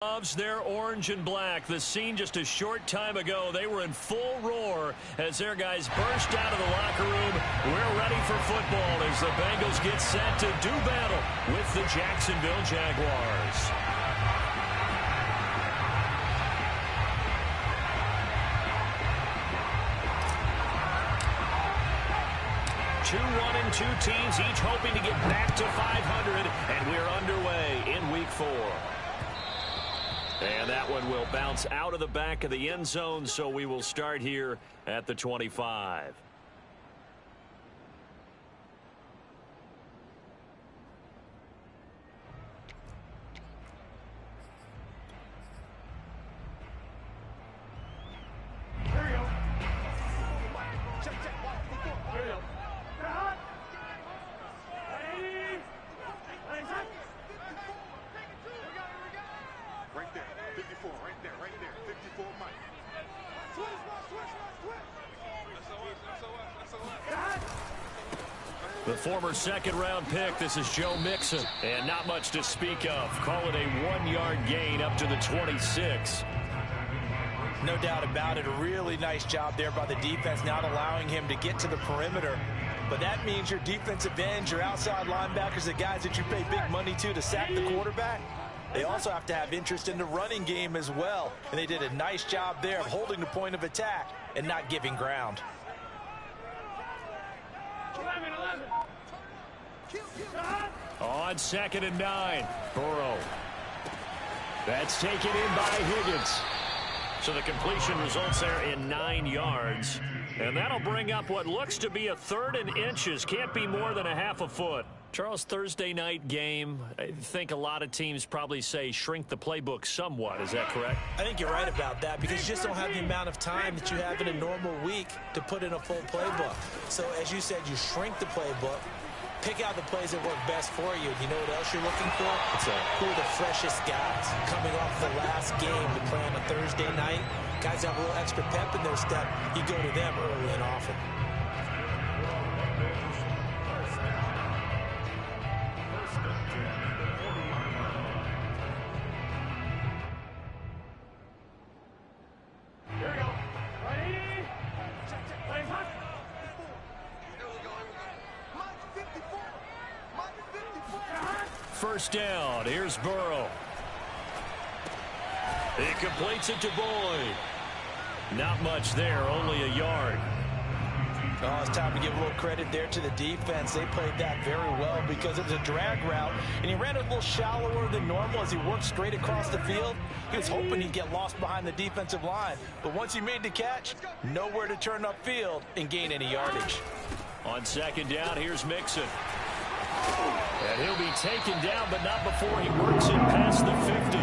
Loves their orange and black. The scene just a short time ago, they were in full roar as their guys burst out of the locker room. We're ready for football as the Bengals get set to do battle with the Jacksonville Jaguars. 2-1-2 teams, each hoping to get back to 500, and we're underway in Week 4. And that one will bounce out of the back of the end zone, so we will start here at the 25. The former second-round pick, this is Joe Mixon, and not much to speak of. Call it a 1-yard gain up to the 26. No doubt about it. A really nice job there by the defense, not allowing him to get to the perimeter. But that means your defensive ends, your outside linebackers, the guys that you pay big money to sack the quarterback, they also have to have interest in the running game as well. And they did a nice job there of holding the point of attack and not giving ground. 11. On 2nd and 9, Burrow. That's taken in by Higgins. So the completion results there in 9 yards. And that'll bring up what looks to be a 3rd and inches. Can't be more than a half a foot. Charles, Thursday night game, I think a lot of teams probably say shrink the playbook somewhat. Is that correct? I think you're right about that because you just don't have the amount of time that you have in a normal week to put in a full playbook. So as you said, you shrink the playbook, pick out the plays that work best for you. You know what else you're looking for? Who are the freshest guys coming off the last game to play on a Thursday night? Guys have a little extra pep in their step. You go to them early and often. First down. Here's Burrow. He completes it to Boyd. Not much there, only a yard. Oh, it's time to give a little credit there to the defense. They played that very well because it was a drag route, and he ran it a little shallower than normal as he worked straight across the field. He was hoping he'd get lost behind the defensive line, but once he made the catch, nowhere to turn upfield and gain any yardage. On 2nd down, here's Mixon. And he'll be taken down, but not before he works it past the 50.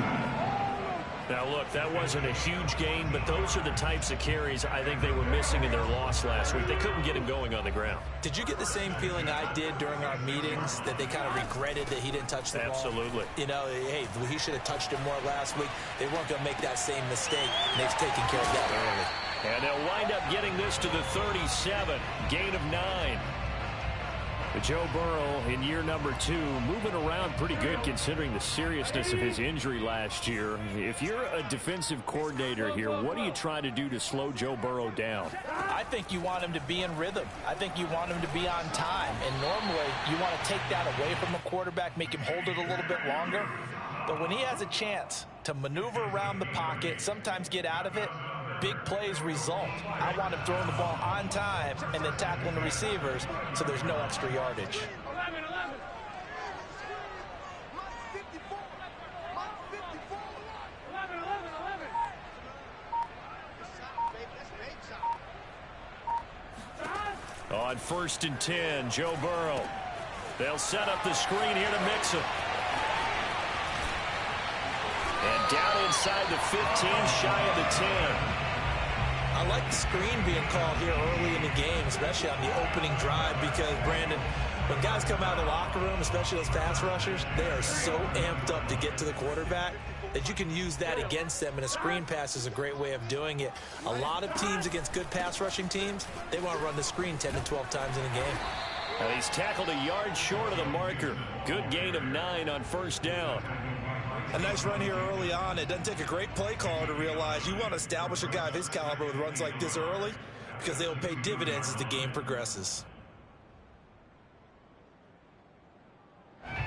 Now, look, that wasn't a huge gain, but those are the types of carries I think they were missing in their loss last week. They couldn't get him going on the ground. Did you get the same feeling I did during our meetings, that they kind of regretted that he didn't touch the ball? Absolutely. You know, hey, he should have touched it more last week. They weren't going to make that same mistake, and they've taken care of that early. And they'll wind up getting this to the 37, gain of 9. Joe Burrow in year number 2, moving around pretty good considering the seriousness of his injury last year. If you're a defensive coordinator here, what do you try to do to slow Joe Burrow down? I think you want him to be in rhythm. I think you want him to be on time. And normally you want to take that away from a quarterback, make him hold it a little bit longer. But when he has a chance to maneuver around the pocket, sometimes get out of it, big plays result. I want him throwing the ball on time and then tackling the receivers so there's no extra yardage. 11. On 1st and 10, Joe Burrow. They'll set up the screen here to Mixon. And down inside the 15, shy of the 10. I like the screen being called here early in the game, especially on the opening drive, because, Brandon, when guys come out of the locker room, especially those pass rushers, they are so amped up to get to the quarterback that you can use that against them, and a screen pass is a great way of doing it. A lot of teams against good pass rushing teams, they want to run the screen 10 to 12 times in a game. Well, he's tackled a yard short of the marker. Good gain of 9 on 1st down. A nice run here early on. It doesn't take a great play caller to realize you want to establish a guy of his caliber with runs like this early because they will pay dividends as the game progresses.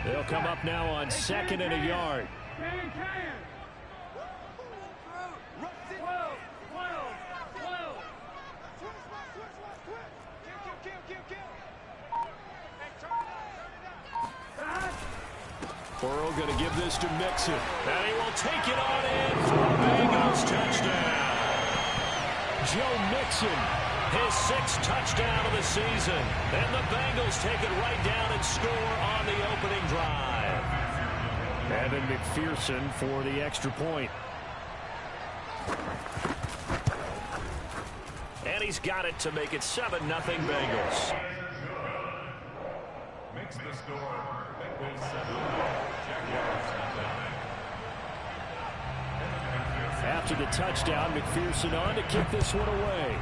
They'll come up now on 2nd and a yard. Burrow going to give this to Mixon. And he will take it on in for a Bengals touchdown. Joe Mixon, his 6th touchdown of the season. And the Bengals take it right down and score on the opening drive. Evan McPherson for the extra point. And he's got it to make it 7-0 Bengals. Makes the score. Bengals 7. After the touchdown, McPherson on to kick this one away.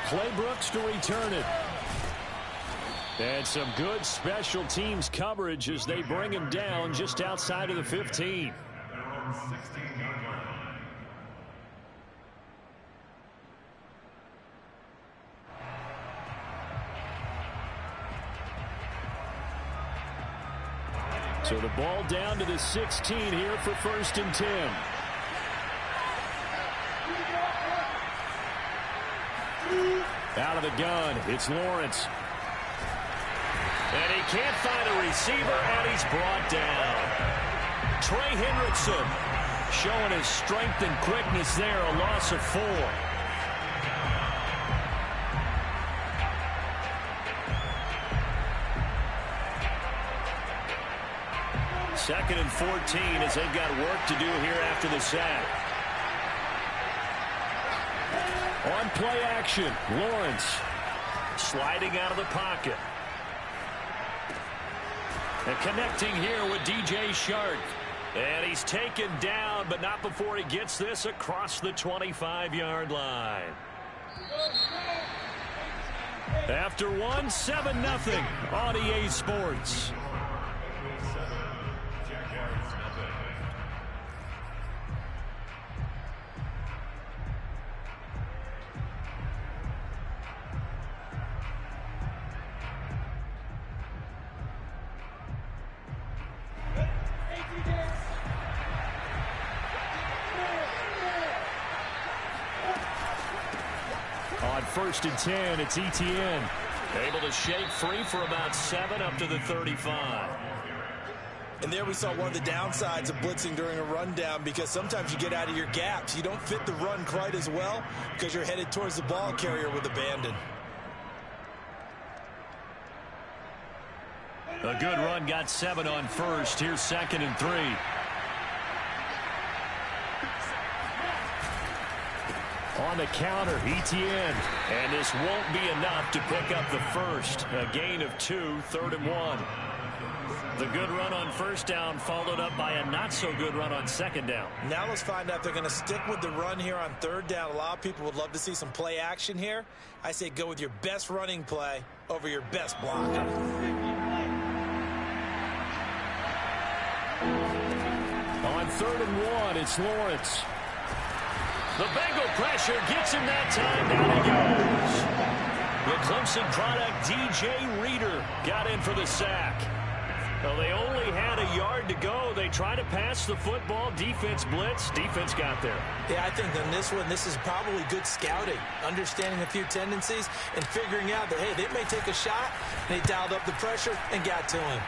Clay Brooks to return it. And some good special teams coverage as they bring him down just outside of the 15. So the ball down to the 16 here for 1st and 10. Out of the gun, it's Lawrence. And he can't find a receiver, and he's brought down. Trey Hendrickson showing his strength and quickness there, a loss of 4. 2nd and 14 as they've got work to do here after the sack. On play action, Lawrence sliding out of the pocket. And connecting here with DJ Shark. And he's taken down, but not before he gets this across the 25-yard line. After one, 7-0 on EA Sports. On 1st and 10, it's Etienne. Able to shake free for about 7 up to the 35. And there we saw one of the downsides of blitzing during a rundown, because sometimes you get out of your gaps. You don't fit the run quite as well because you're headed towards the ball carrier with abandon. A good run got 7 on 1st. Here's 2nd and 3. On the counter, Etienne. And this won't be enough to pick up the 1st. A gain of 2, 3rd and 1. The good run on 1st down followed up by a not-so-good run on 2nd down. Now let's find out if they're going to stick with the run here on 3rd down. A lot of people would love to see some play action here. I say go with your best running play over your best blocker. On 3rd and 1, it's Lawrence. The Bengal pressure gets him that time. Down he goes. The Clemson product, DJ Reader, got in for the sack. Well, they only had a yard to go. They try to pass the football. Defense blitz. Defense got there. Yeah, I think on this one, this is probably good scouting, understanding a few tendencies, and figuring out that, hey, they may take a shot. They dialed up the pressure and got to him.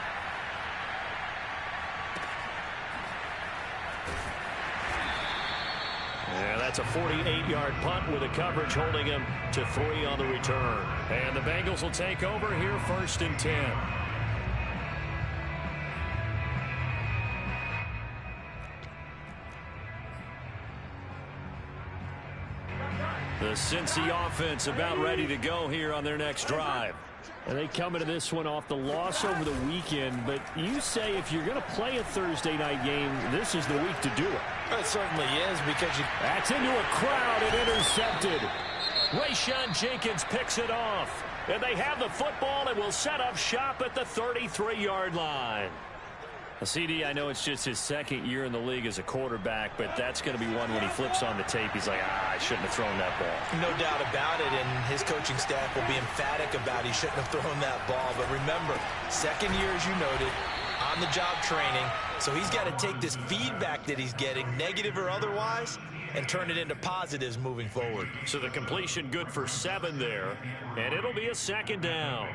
Yeah, that's a 48-yard punt with a coverage holding him to 3 on the return. And the Bengals will take over here 1st and 10. The Cincy offense about ready to go here on their next drive. And they come into this one off the loss over the weekend. But you say if you're going to play a Thursday night game, this is the week to do it. It certainly is, because you... That's into a crowd and intercepted. Rayshawn Jenkins picks it off. And they have the football and will set up shop at the 33-yard line. CD, I know it's just his second year in the league as a quarterback, but that's going to be one when he flips on the tape. He's like, I shouldn't have thrown that ball. No doubt about it, and his coaching staff will be emphatic about he shouldn't have thrown that ball. But remember, second year, as you noted, on-the-job training, so he's got to take this feedback that he's getting, negative or otherwise, and turn it into positives moving forward. So the completion good for 7 there, and it'll be a second down.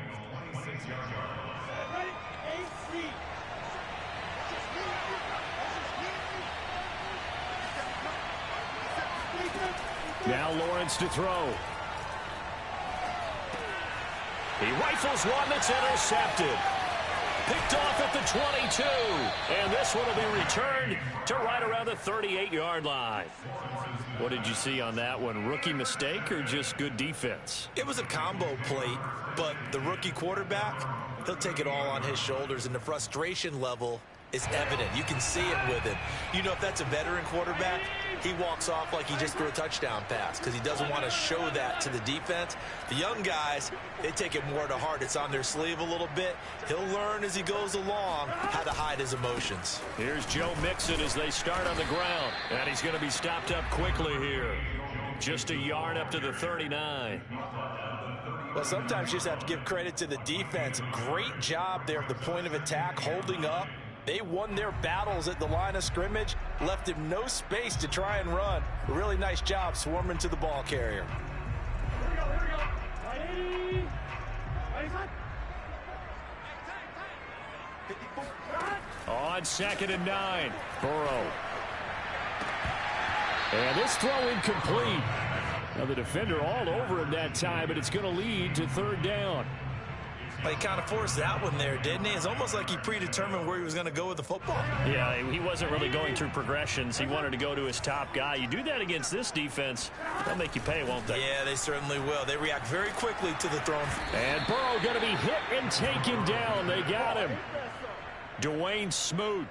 Now Lawrence to throw. He rifles one that's intercepted. Picked off at the 22. And this one will be returned to right around the 38-yard line. What did you see on that one? Rookie mistake or just good defense? It was a combo plate, but the rookie quarterback, he'll take it all on his shoulders, and the frustration level is evident. You can see it with him. You know, if that's a veteran quarterback, he walks off like he just threw a touchdown pass because he doesn't want to show that to the defense. The young guys, they take it more to heart. It's on their sleeve a little bit. He'll learn as he goes along how to hide his emotions. Here's Joe Mixon as they start on the ground. And he's going to be stopped up quickly here. Just a yard up to the 39. Well, sometimes you just have to give credit to the defense. Great job there at the point of attack, holding up. They won their battles at the line of scrimmage, left him no space to try and run. A really nice job swarming to the ball carrier. On 2nd and 9, Burrow. And this throw incomplete. Now the defender all over him that time, but it's going to lead to 3rd down. Well, he kind of forced that one there, didn't he? It's almost like he predetermined where he was going to go with the football. Yeah, he wasn't really going through progressions. He wanted to go to his top guy. You do that against this defense, they'll make you pay, won't they? Yeah, they certainly will. They react very quickly to the throw. And Burrow going to be hit and taken down. They got him. Dwayne Smoot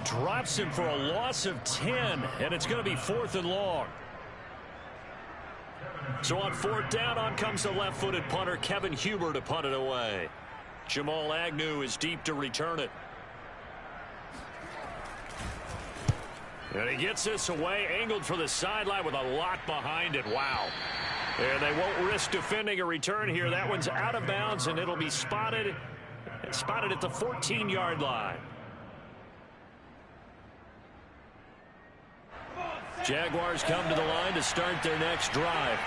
drops him for a loss of 10, and it's going to be 4th and long. So on 4th down, on comes the left-footed punter, Kevin Huber, to punt it away. Jamal Agnew is deep to return it. And he gets this away, angled for the sideline with a lot behind it. Wow. And they won't risk defending a return here. That one's out of bounds, and it'll be spotted at the 14-yard line. Jaguars come to the line to start their next drive.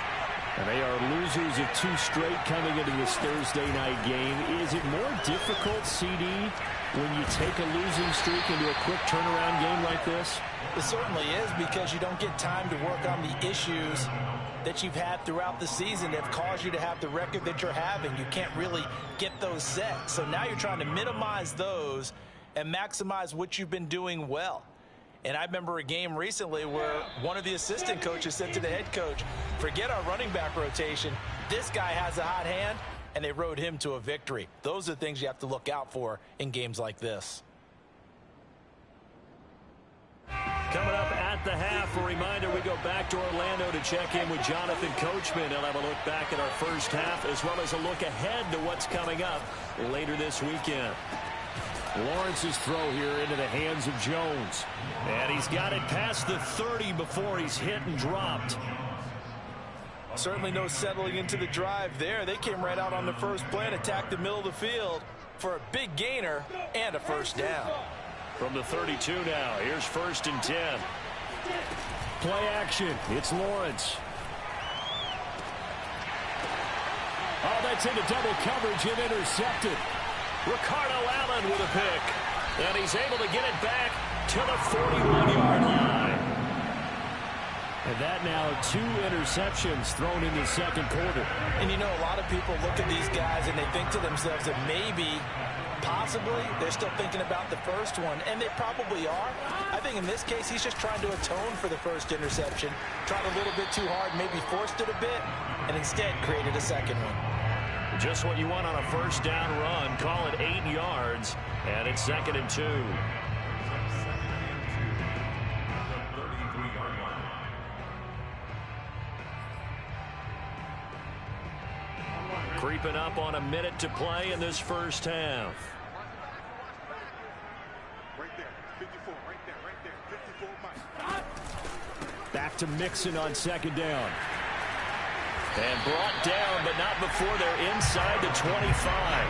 And they are losers of 2 straight coming into this Thursday night game. Is it more difficult, CD, when you take a losing streak into a quick turnaround game like this? It certainly is, because you don't get time to work on the issues that you've had throughout the season that have caused you to have the record that you're having. You can't really get those set. So now you're trying to minimize those and maximize what you've been doing well. And I remember a game recently where one of the assistant coaches said to the head coach, forget our running back rotation. This guy has a hot hand, and they rode him to a victory. Those are the things you have to look out for in games like this. Coming up at the half, a reminder, we go back to Orlando to check in with Jonathan Coachman. He'll have a look back at our first half as well as a look ahead to what's coming up later this weekend. Lawrence's throw here into the hands of Jones. And he's got it past the 30 before he's hit and dropped. Certainly no settling into the drive there. They came right out on the first play and attacked the middle of the field for a big gainer and a first down. From the 32 now, here's 1st and 10. Play action, it's Lawrence. Oh, that's into double coverage and intercepted. Ricardo Allen with a pick. And he's able to get it back to the 41-yard line. And that now 2 interceptions thrown in the second quarter. And you know, a lot of people look at these guys and they think to themselves that maybe, possibly, they're still thinking about the first one. And they probably are. I think in this case, he's just trying to atone for the first interception. Tried a little bit too hard, maybe forced it a bit, and instead created a second one. Just what you want on a first down run. Call it 8 yards, and it's 2nd and 2. Creeping up on a minute to play in this first half. Right there, 54, right there, 54 Mike. Back to Mixon on second down. And brought down, but not before they're inside the 25.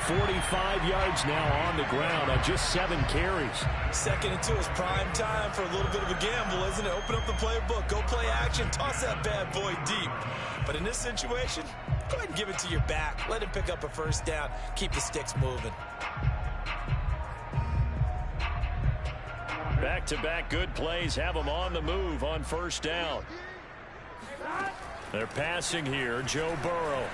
45 yards now on the ground on just 7 carries. Second and 2 is prime time for a little bit of a gamble, isn't it? Open up the playbook, go play action, toss that bad boy deep. But in this situation, go ahead and give it to your back. Let him pick up a first down. Keep the sticks moving. Back-to-back good plays have them on the move on first down. They're passing here, Joe Burrow.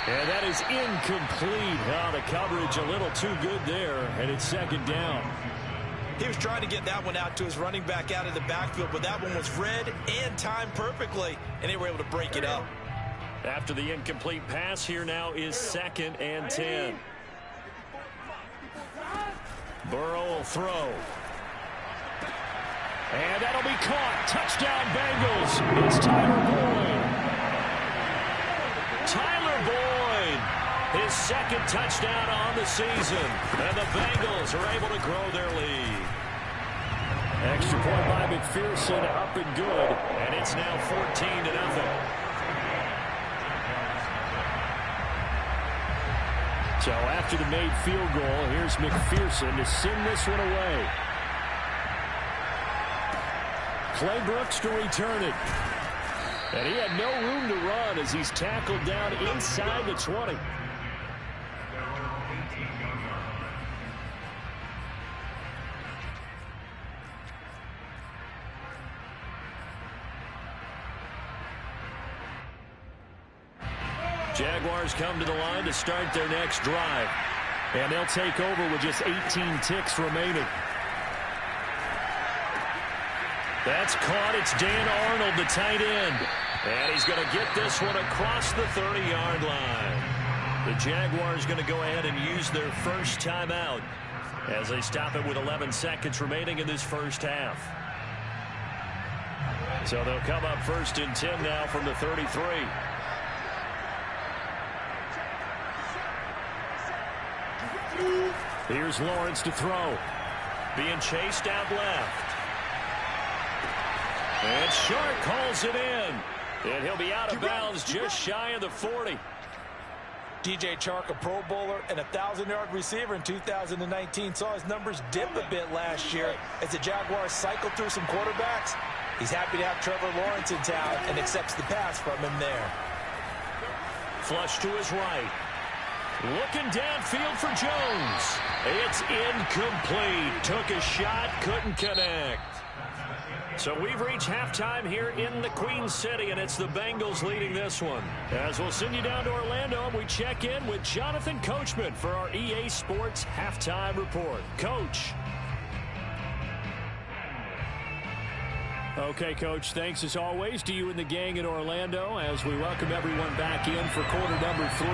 And that is incomplete. Oh, the coverage a little too good there, and it's second down. He was trying to get that one out to his running back out of the backfield, but that one was read and timed perfectly, and they were able to break it up. After the incomplete pass, here now is 2nd and 10. Burrow will throw. And that'll be caught. Touchdown, Bengals. It's Tyler Boyd. Tyler Boyd, his 2nd touchdown on the season. And the Bengals are able to grow their lead. Extra point by McPherson, up and good. And it's now 14-0. So after the made field goal, here's McPherson to send this one away. Clay Brooks to return it. And he had no room to run as he's tackled down inside the 20. Jaguars come to the line to start their next drive. And they'll take over with just 18 ticks remaining. That's caught. It's Dan Arnold, the tight end. And he's going to get this one across the 30-yard line. The Jaguars going to go ahead and use their first timeout as they stop it with 11 seconds remaining in this first half. So they'll come up 1st and 10 now from the 33. Here's Lawrence to throw. Being chased out left. And Shark calls it in. And he'll be out of bounds just shy of the 40. DJ Chark, a Pro Bowler and a 1,000-yard receiver in 2019, saw his numbers dip a bit last year as the Jaguars cycled through some quarterbacks. He's happy to have Trevor Lawrence in town and accepts the pass from him there. Flush to his right. Looking downfield for Jones. It's incomplete. Took a shot, couldn't connect. So we've reached halftime here in the Queen City, and it's the Bengals leading this one. As we'll send you down to Orlando, and we check in with Jonathan Coachman for our EA Sports Halftime Report. Coach. Okay, Coach, thanks as always to you and the gang in Orlando as we welcome everyone back in for quarter number 3.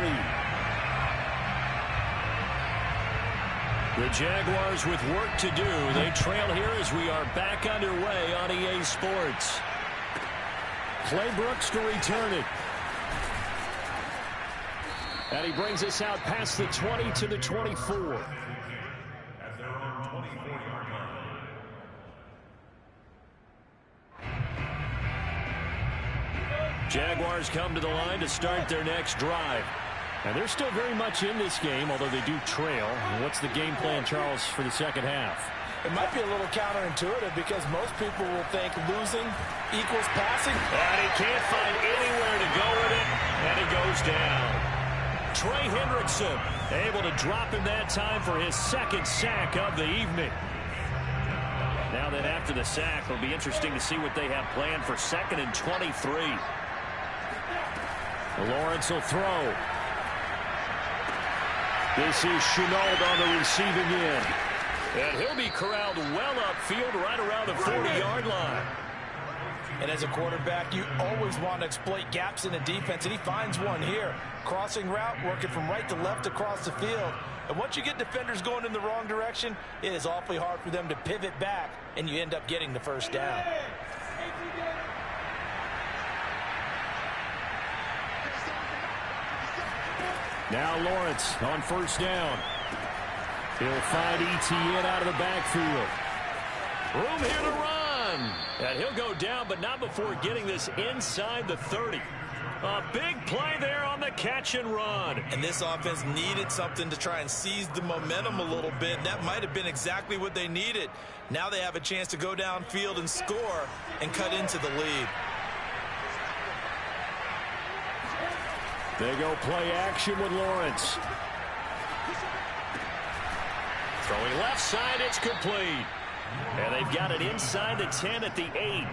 The Jaguars with work to do. They trail here as we are back underway on EA Sports. Clay Brooks to return it. And he brings us out past the 20 to the 24. At their own 24-yard line. Jaguars come to the line to start their next drive. And they're still very much in this game, although they do trail. What's the game plan, Charles, for the second half? It might be a little counterintuitive because most people will think losing equals passing. And he can't find anywhere to go with it, and he goes down. Trey Hendrickson able to drop him that time for his 2nd sack of the evening. Now then, after the sack, it'll be interesting to see what they have planned for 2nd and 23. Lawrence will throw. This is Chenault on the receiving end. And he'll be corralled well upfield right around the 40-yard line. And as a quarterback, you always want to exploit gaps in the defense, and he finds one here. Crossing route, working from right to left across the field. And once you get defenders going in the wrong direction, it is awfully hard for them to pivot back, and you end up getting the first down. Now Lawrence on first down. He'll find ETN out of the backfield. Room here to run. And he'll go down, but not before getting this inside the 30. A big play there on the catch and run. And this offense needed something to try and seize the momentum a little bit. That might have been exactly what they needed. Now they have a chance to go downfield and score and cut into the lead. They go play action with Lawrence. Throwing left side, it's complete. And they've got it inside the 10 at the 8.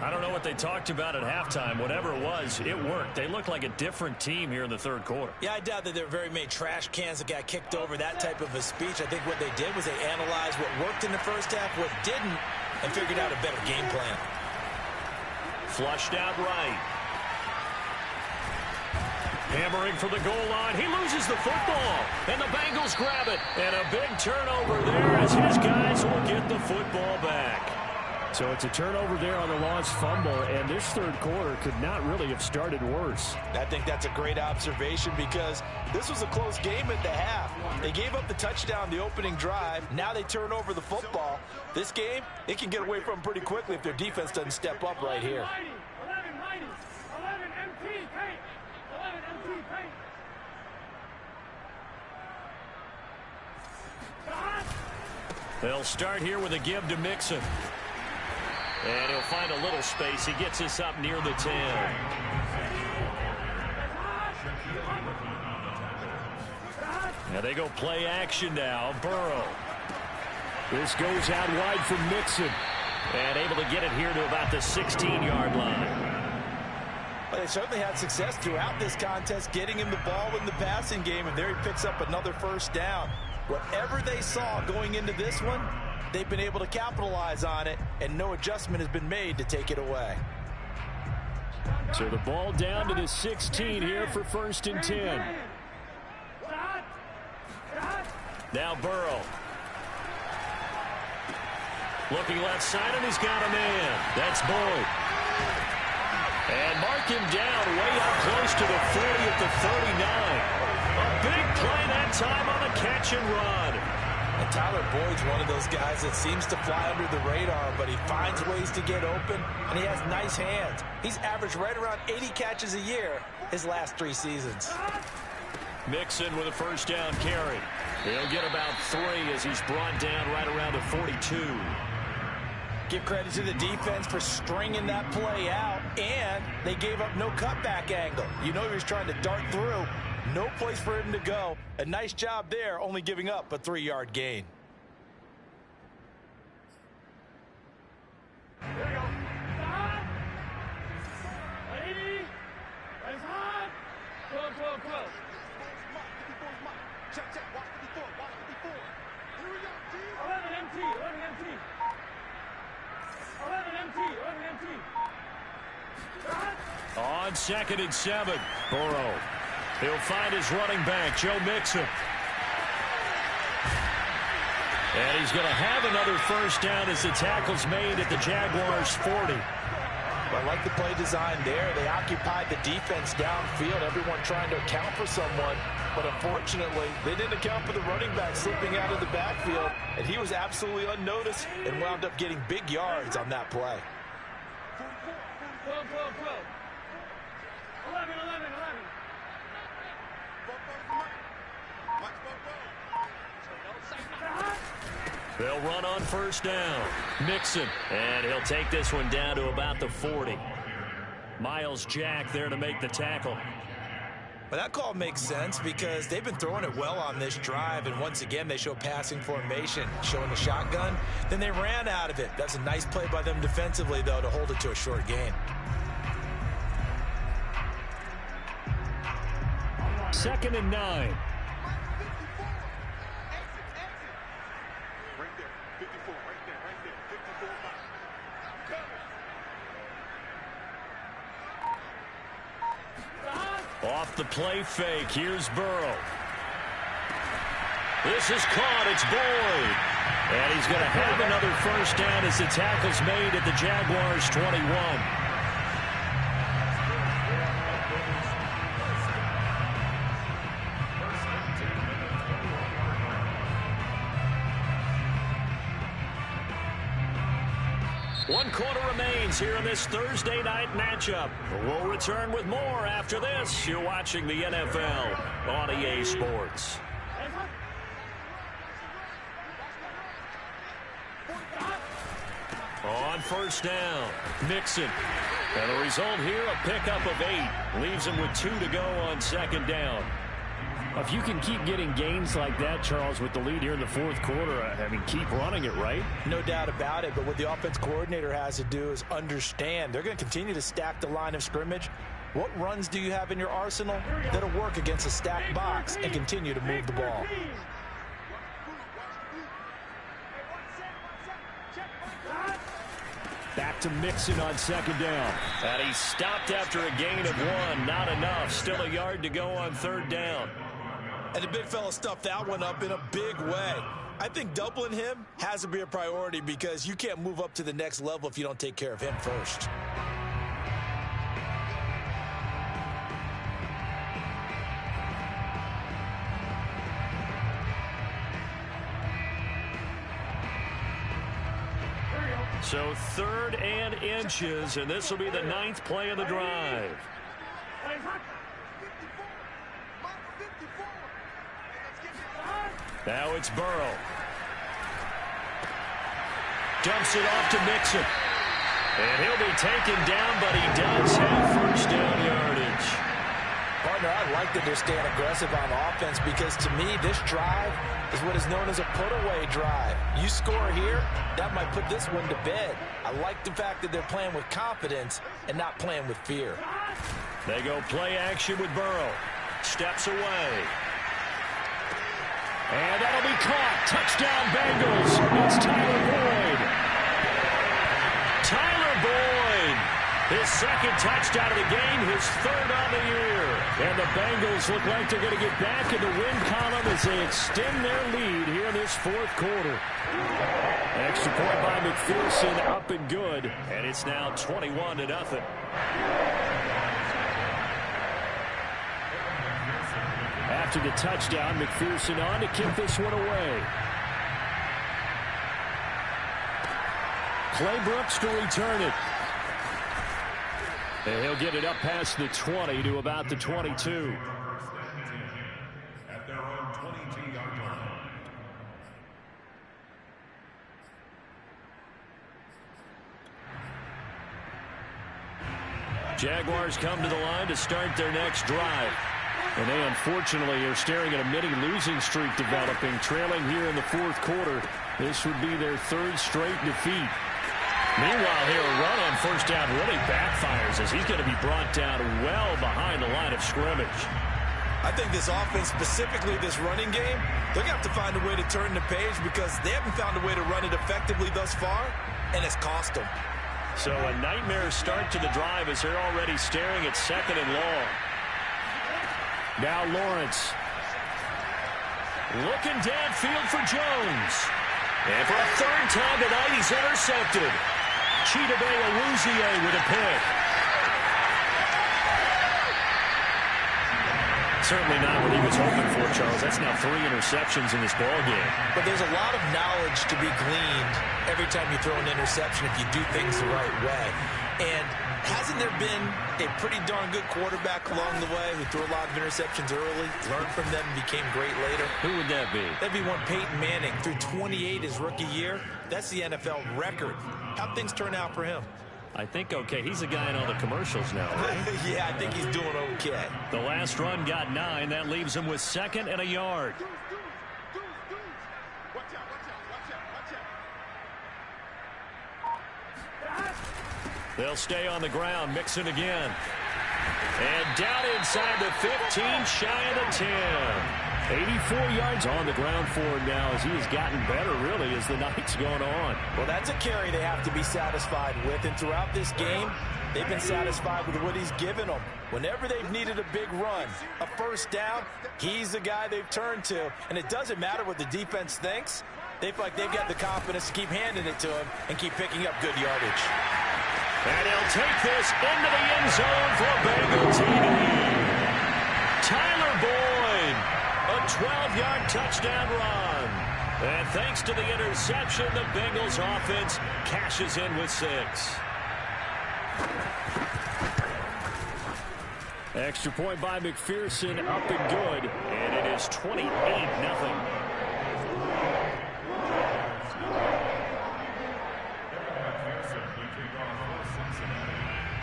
I don't know what they talked about at halftime. Whatever it was, it worked. They looked like a different team here in the third quarter. Yeah, I doubt that there were very many trash cans that got kicked over, that type of a speech. I think what they did was they analyzed what worked in the first half, what didn't, and figured out a better game plan. Flushed out right. Hammering for the goal line. He loses the football, and the Bengals grab it. And a big turnover there as his guys will get the football back. So it's a turnover there on the lost fumble, and this third quarter could not really have started worse. I think that's a great observation because this was a close game at the half. They gave up the touchdown the opening drive. Now they turn over the football. This game, it can get away from them pretty quickly if their defense doesn't step up right here. They'll start here with a give to Mixon. And he'll find a little space. He gets us up near the 10. Now they go play action now. Burrow. This goes out wide for Mixon. And able to get it here to about the 16-yard line. Well, they certainly had success throughout this contest, getting him the ball in the passing game, and there he picks up another first down. Whatever they saw going into this one, they've been able to capitalize on it, and no adjustment has been made to take it away. So the ball down to the 16 here for 1st and 10. Now Burrow. Looking left side, and he's got a man. That's Boyd. And mark him down way up close to the 40 at the 39. A big play that time on the catch and run. And Tyler Boyd's one of those guys that seems to fly under the radar, but he finds ways to get open, and he has nice hands. He's averaged right around 80 catches a year his last 3 seasons. Mixon with a first down carry. He'll get about 3 as he's brought down right around the 42. Give credit to the defense for stringing that play out, and they gave up no cutback angle. You know he was trying to dart through. No place for him to go. A nice job there, only giving up a 3-yard gain. Here we go. Stop. Ready. Raise hard. Go. Check. Watch 54. Here we go. 11 MT. 11 MT. On 2nd and 7. Burrow. He'll find his running back, Joe Mixon. And he's going to have another first down as the tackle's made at the Jaguars' 40. I like the play design there. They occupied the defense downfield, everyone trying to account for someone. But unfortunately, they didn't account for the running back slipping out of the backfield. And he was absolutely unnoticed and wound up getting big yards on that play. Go. 11. They'll run on first down. Mixon. And he'll take this one down to about the 40. Miles Jack there to make the tackle. But that call makes sense because they've been throwing it well on this drive, and once again they show passing formation, showing the shotgun. Then they ran out of it. That's a nice play by them defensively, though, to hold it to a short gain. 2nd and 9. Off the play fake, here's Burrow. This is caught, it's Boyd. And he's going to have another first down as the tackle's made at the Jaguars' 21. 1 quarter remains here in this Thursday night matchup. We'll return with more after this. You're watching the NFL on EA Sports. On first down, Mixon. And the result here, a pickup of 8. Leaves him with 2 to go on second down. If you can keep getting gains like that, Charles, with the lead here in the fourth quarter, I mean, keep running it, right? No doubt about it, but what the offense coordinator has to do is understand they're going to continue to stack the line of scrimmage. What runs do you have in your arsenal that'll work against a stacked box and continue to move the ball? Back to Mixon on second down. And he stopped after a gain of 1. Not enough. Still a yard to go on third down. And the big fella stuffed that one up in a big way. I think doubling him has to be a priority because you can't move up to the next level if you don't take care of him first. So 3rd and inches, and this will be the 9th play of the drive. Now it's Burrow. Dumps it off to Mixon. And he'll be taken down, but he does have first down yardage. Partner, I like that they're staying aggressive on offense because to me, this drive is what is known as a put-away drive. You score here, that might put this one to bed. I like the fact that they're playing with confidence and not playing with fear. They go play action with Burrow. Steps away. And that'll be caught. Touchdown, Bengals. It's Tyler Boyd. Tyler Boyd. His 2nd touchdown of the game, his 3rd on the year. And the Bengals look like they're going to get back in the win column as they extend their lead here in this 4th quarter. Extra point by McPherson, up and good. And it's now 21-0. After the touchdown, McPherson on to kick this one away. Clay Brooks to return it. And he'll get it up past the 20 to about the 22. At their own 22-yard line. Jaguars come to the line to start their next drive. And they unfortunately are staring at a mini losing streak developing, trailing here in the 4th quarter. This would be their 3rd straight defeat. Meanwhile, here a run on first down really backfires as he's going to be brought down well behind the line of scrimmage. I think this offense, specifically this running game, they're going to have to find a way to turn the page because they haven't found a way to run it effectively thus far, and it's cost them. So a nightmare start to the drive as they're already staring at 2nd and long. Now Lawrence. Looking downfield for Jones. And for a 3rd time tonight, he's intercepted. Chidobe Awuzie with a pick. Certainly not what he was hoping for, Charles. That's now 3 interceptions in this ballgame. But there's a lot of knowledge to be gleaned every time you throw an interception if you do things the right way. And hasn't there been a pretty darn good quarterback along the way who threw a lot of interceptions early, learned from them, and became great later? Who would that be? That'd be one Peyton Manning. Threw 28 his rookie year. That's the NFL record. How'd things turn out for him? I think okay. He's the guy in all the commercials now, right? Yeah, I think he's doing okay. The last run got 9. That leaves him with 2nd and a yard. They'll stay on the ground. Mixon again. And down inside the 15, shy of the 10. 84 yards on the ground for him now as he has gotten better, really, as the night's going on. Well, that's a carry they have to be satisfied with. And throughout this game, they've been satisfied with what he's given them. Whenever they've needed a big run, a first down, he's the guy they've turned to. And it doesn't matter what the defense thinks. They feel like they've got the confidence to keep handing it to him and keep picking up good yardage. And he'll take this into the end zone for a Bengal TD. Tyler Boyd, a 12-yard touchdown run. And thanks to the interception, the Bengals offense cashes in with 6. Extra point by McPherson, up and good. And it is 28-0.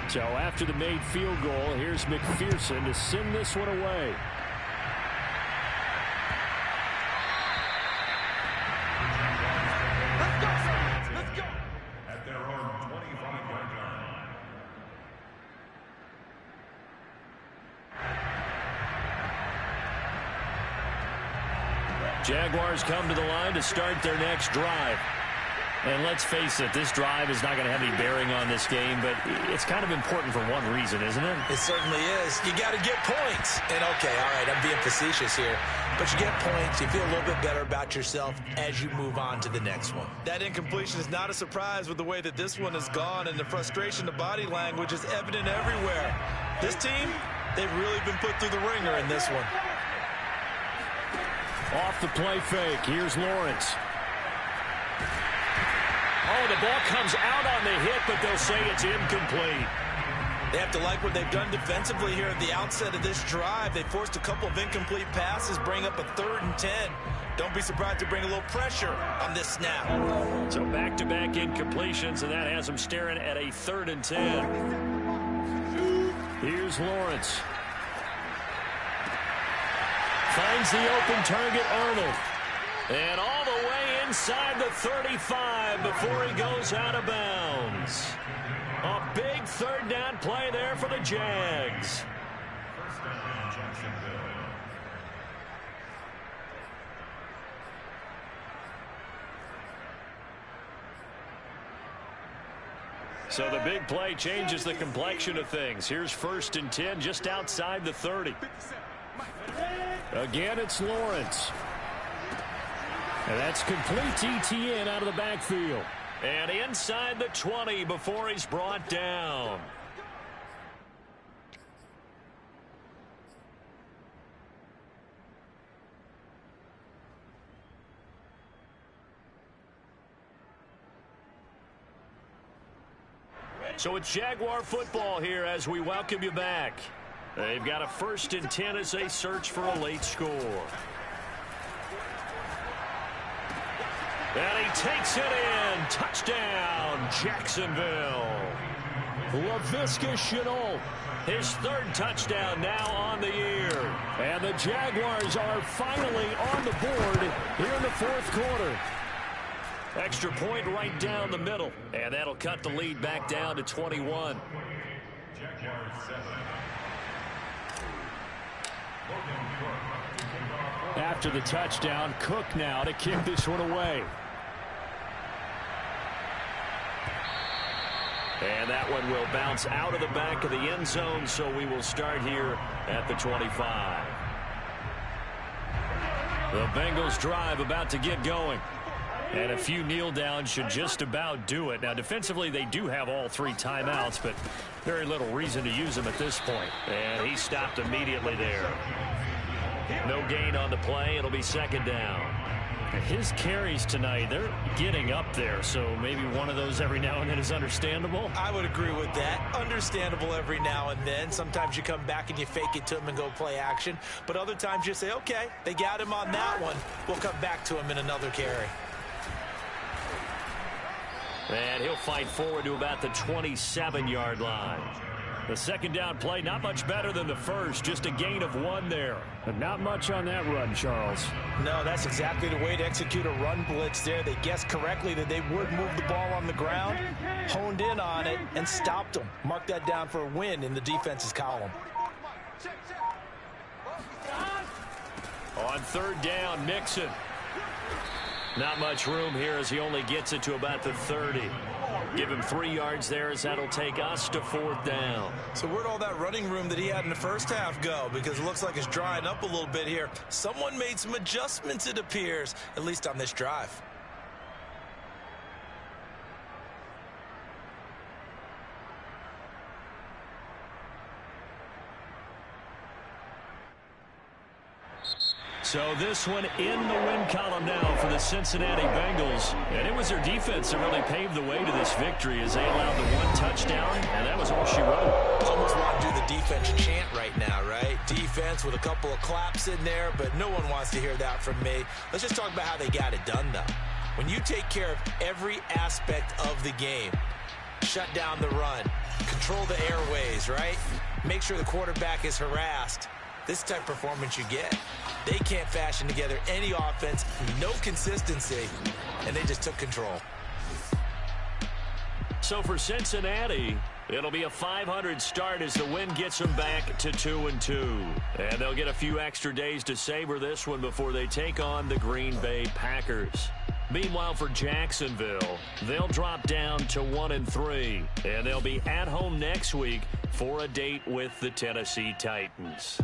So after the made field goal, here's McPherson to send this one away. Let's go. At their own 25-yard line. Jaguars come to the line to start their next drive. And let's face it, this drive is not going to have any bearing on this game, but it's kind of important for one reason, isn't it? It certainly is. You got to get points. And, okay, all right, I'm being facetious here. But you get points, you feel a little bit better about yourself as you move on to the next one. That incompletion is not a surprise with the way that this one has gone, and the frustration, the body language is evident everywhere. This team, they've really been put through the ringer in this one. Off the play fake, here's Lawrence. Oh, the ball comes out on the hit, but they'll say it's incomplete. They have to like what they've done defensively here at the outset of this drive. They forced a couple of incomplete passes, bring up a 3rd and 10. Don't be surprised to bring a little pressure on this snap. So back-to-back incompletions, and that has them staring at a 3rd and 10. Here's Lawrence. Finds the open target, Arnold. And all the way inside the 35 before he goes out of bounds. A big 3rd down play there for the Jags. First down, Jacksonville. So the big play changes the complexion of things. Here's 1st and 10 just outside the 30. Again, it's Lawrence. And that's complete to ETN out of the backfield. And inside the 20 before he's brought down. So it's Jaguar football here as we welcome you back. They've got a 1st and 10 as they search for a late score. And he takes it in. Touchdown, Jacksonville. Laviska Shenault, his 3rd touchdown now on the year. And the Jaguars are finally on the board here in the 4th quarter. Extra point right down the middle. And that'll cut the lead back down to 21. Jaguars 7. After the touchdown, Cook now to kick this one away. And that one will bounce out of the back of the end zone, so we will start here at the 25. The Bengals drive about to get going. And a few kneel downs should just about do it. Now, defensively, they do have all 3 timeouts, but very little reason to use them at this point. And he stopped immediately there. No gain on the play. It'll be 2nd down. His carries tonight, they're getting up there, so maybe one of those every now and then is understandable. I would agree with that. Understandable every now and then. Sometimes you come back and you fake it to him and go play action. But other times you say, okay, they got him on that one. We'll come back to him in another carry. And he'll fight forward to about the 27-yard line. The 2nd down play, not much better than the first, just a gain of 1 there. But not much on that run, Charles. No, that's exactly the way to execute a run blitz there. They guessed correctly that they would move the ball on the ground, honed in on it, and stopped them. Mark that down for a win in the defense's column. On 3rd down, Mixon. Not much room here as he only gets it to about the 30. Give him 3 yards there as that'll take us to 4th down. So where'd all that running room that he had in the first half go? Because it looks like it's drying up a little bit here. Someone made some adjustments, it appears, at least on this drive. So this one in the win column now for the Cincinnati Bengals. And it was their defense that really paved the way to this victory as they allowed the one touchdown, and that was all she wrote. Almost want to do the defense chant right now, right? Defense with a couple of claps in there, but no one wants to hear that from me. Let's just talk about how they got it done, though. When you take care of every aspect of the game, shut down the run, control the airways, right? Make sure the quarterback is harassed. This type of performance you get. They can't fashion together any offense, no consistency, and they just took control. So for Cincinnati, it'll be a .500 start as the win gets them back to 2-2. And they'll get a few extra days to savor this one before they take on the Green Bay Packers. Meanwhile, for Jacksonville, they'll drop down to 1-3, and they'll be at home next week for a date with the Tennessee Titans.